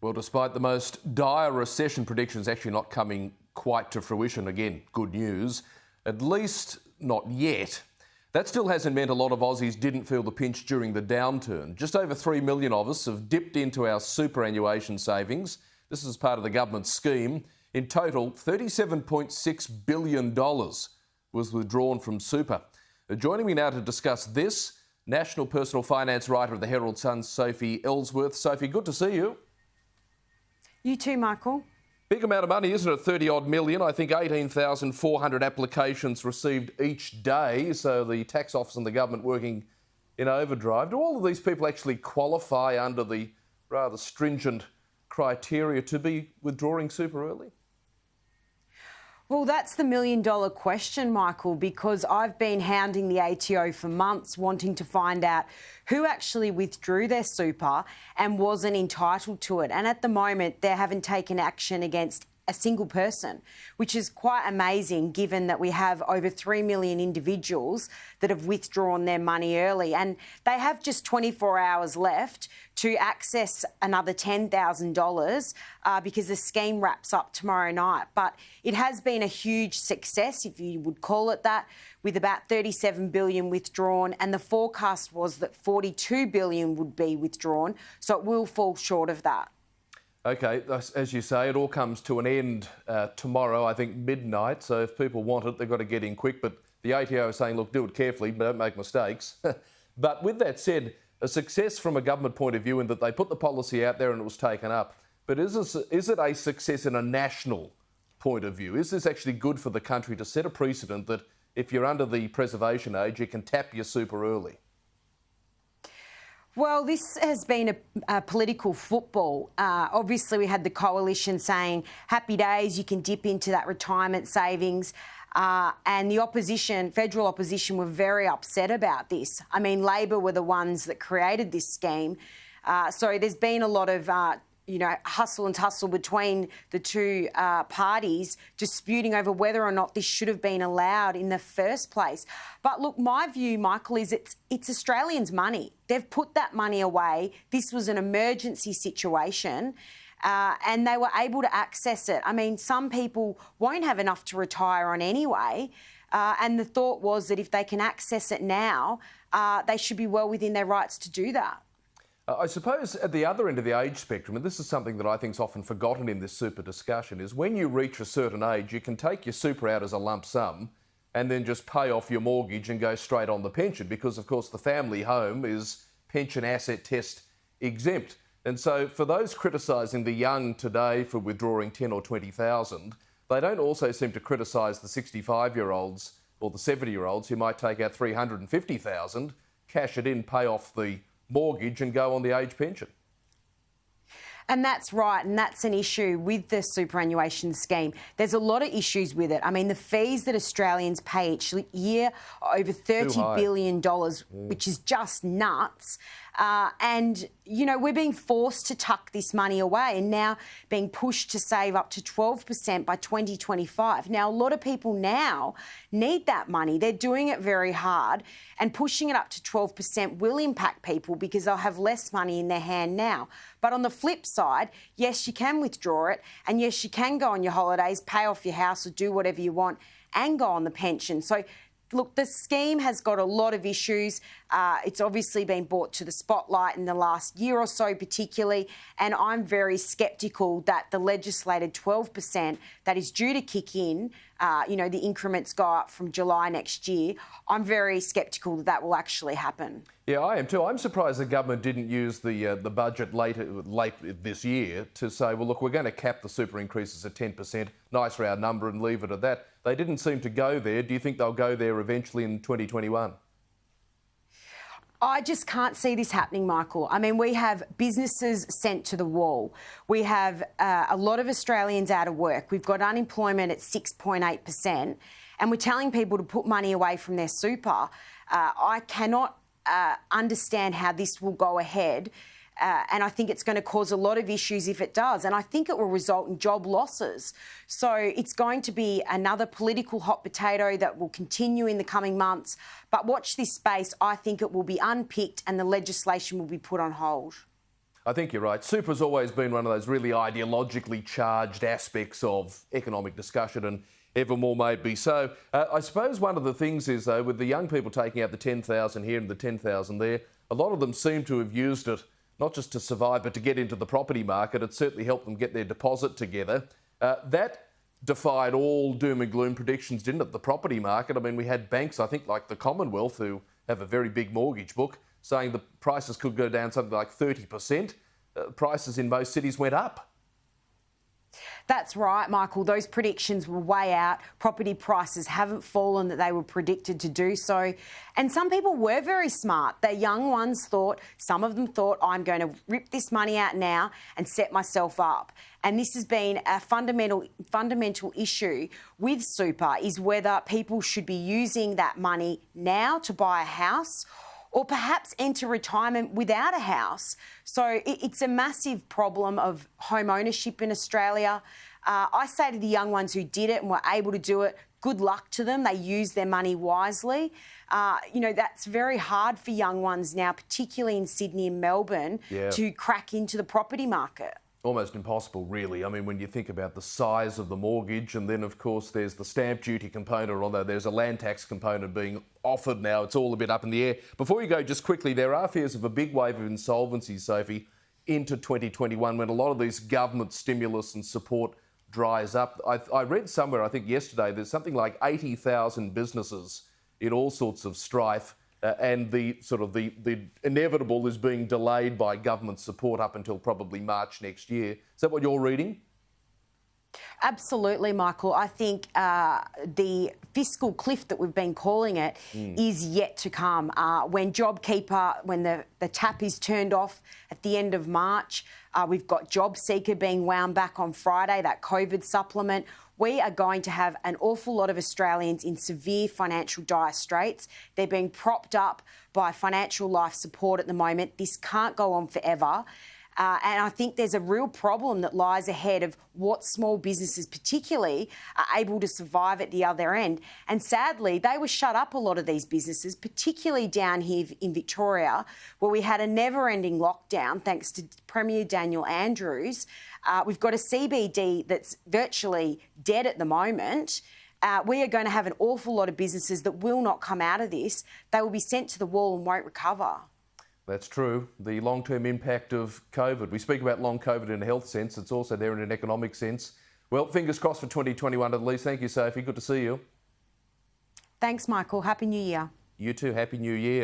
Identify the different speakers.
Speaker 1: Well, despite the most dire recession predictions actually not coming quite to fruition, again, good news, at least not yet. That still hasn't meant a lot of Aussies didn't feel the pinch during the downturn. Just over 3 million of us have dipped into our superannuation savings. This is part of the government's scheme. In total, $37.6 billion was withdrawn from super. Joining me now to discuss this, National Personal Finance writer of the Herald Sun, Sophie Elsworth. Sophie, good to see you.
Speaker 2: You too, Michael.
Speaker 1: Big amount of money, isn't it? 30 odd million. I think 18,400 applications received each day. So the tax office and the government working in overdrive. Do all of these people actually qualify under the rather stringent criteria to be withdrawing super early?
Speaker 2: Well, that's the million-dollar question, Michael, because I've been hounding the ATO for months wanting to find out who actually withdrew their super and wasn't entitled to it. And at the moment, they haven't taken action against a single person, which is quite amazing given that we have over 3 million individuals that have withdrawn their money early. And they have just 24 hours left to access another $10,000 because the scheme wraps up tomorrow night. But it has been a huge success, if you would call it that, with about 37 billion withdrawn, and the forecast was that 42 billion would be withdrawn, so it will fall short of that.
Speaker 1: OK, as you say, it all comes to an end tomorrow, I think midnight. So if people want it, they've got to get in quick. But the ATO is saying, look, do it carefully, don't make mistakes. But with that said, a success from a government point of view in that they put the policy out there and it was taken up. But is it a success in a national point of view? Is this actually good for the country to set a precedent that if you're under the preservation age, you can tap your super early?
Speaker 2: Well, this has been a political football. Obviously, we had the coalition saying, happy days, you can dip into that retirement savings. And the opposition, federal opposition, were very upset about this. I mean, Labor were the ones that created this scheme. So there's been a lot of hustle and tussle between the two parties, disputing over whether or not this should have been allowed in the first place. But look, my view, Michael, is it's Australians' money. They've put that money away. This was an emergency situation. And they were able to access it. I mean, some people won't have enough to retire on anyway. And the thought was that if they can access it now, they should be well within their rights to do that.
Speaker 1: I suppose at the other end of the age spectrum, and this is something that I think is often forgotten in this super discussion, is when you reach a certain age, you can take your super out as a lump sum and then just pay off your mortgage and go straight on the pension because, of course, the family home is pension asset test exempt. And so for those criticising the young today for withdrawing 10 or 20,000, they don't also seem to criticise the 65-year-olds or the 70-year-olds who might take out 350,000, cash it in, pay off the mortgage and go on the age pension.
Speaker 2: And that's right, and that's an issue with the superannuation scheme. There's a lot of issues with it. I mean, the fees that Australians pay each year are over $30 billion, which is just nuts. And, we're being forced to tuck this money away and now being pushed to save up to 12% by 2025. Now, a lot of people now need that money. They're doing it very hard, and pushing it up to 12% will impact people because they'll have less money in their hand now. But on the flip side, yes, you can withdraw it, and yes, you can go on your holidays, pay off your house or do whatever you want and go on the pension. So look, the scheme has got a lot of issues. It's obviously been brought to the spotlight in the last year or so particularly, and I'm very sceptical that the legislated 12% that is due to kick in, the increments go up from July next year. I'm very sceptical that will actually happen.
Speaker 1: Yeah, I am too. I'm surprised the government didn't use the budget late this year to say, well, look, we're going to cap the super increases at 10%, nice round number, and leave it at that. They didn't seem to go there. Do you think they'll go there eventually in 2021?
Speaker 2: I just can't see this happening, Michael. I mean, we have businesses sent to the wall. We have a lot of Australians out of work. We've got unemployment at 6.8%, and we're telling people to put money away from their super. I cannot understand how this will go ahead. And I think it's going to cause a lot of issues if it does. And I think it will result in job losses. So it's going to be another political hot potato that will continue in the coming months. But watch this space. I think it will be unpicked and the legislation will be put on hold.
Speaker 1: I think you're right. Super's always been one of those really ideologically charged aspects of economic discussion, and ever more may be so. I suppose one of the things is, though, with the young people taking out the 10,000 here and the 10,000 there, a lot of them seem to have used it not just to survive, but to get into the property market. It certainly helped them get their deposit together. That defied all doom and gloom predictions, didn't it? The property market. I mean, we had banks, I think, like the Commonwealth, who have a very big mortgage book, saying the prices could go down something like 30%. Prices in most cities went up.
Speaker 2: That's right, Michael. Those predictions were way out. Property prices haven't fallen that they were predicted to do so. And some people were very smart. The young ones thought, some of them thought, I'm going to rip this money out now and set myself up. And this has been a fundamental issue with super, is whether people should be using that money now to buy a house or perhaps enter retirement without a house. So it's a massive problem of home ownership in Australia. I say to the young ones who did it and were able to do it, good luck to them. They used their money wisely. That's very hard for young ones now, particularly in Sydney and Melbourne, to crack into the property market.
Speaker 1: Almost impossible, really. I mean, when you think about the size of the mortgage, and then, of course, there's the stamp duty component, although there's a land tax component being offered now. It's all a bit up in the air. Before you go, just quickly, there are fears of a big wave of insolvencies, Sophie, into 2021 when a lot of these government stimulus and support dries up. I read somewhere, I think yesterday, there's something like 80,000 businesses in all sorts of strife. And the inevitable is being delayed by government support up until probably March next year. Is that what you're reading?
Speaker 2: Absolutely, Michael. I think the fiscal cliff that we've been calling it is yet to come. When JobKeeper, when the tap is turned off at the end of March, we've got JobSeeker being wound back on Friday, that COVID supplement. We are going to have an awful lot of Australians in severe financial dire straits. They're being propped up by financial life support at the moment. This can't go on forever. And I think there's a real problem that lies ahead of what small businesses particularly are able to survive at the other end. And sadly, they were shut up, a lot of these businesses, particularly down here in Victoria, where we had a never-ending lockdown thanks to Premier Daniel Andrews. We've got a CBD that's virtually dead at the moment. We are going to have an awful lot of businesses that will not come out of this. They will be sent to the wall and won't recover.
Speaker 1: That's true. The long-term impact of COVID. We speak about long COVID in a health sense. It's also there in an economic sense. Well, fingers crossed for 2021 at least. Thank you, Sophie. Good to see you.
Speaker 2: Thanks, Michael. Happy New Year.
Speaker 1: You too. Happy New Year.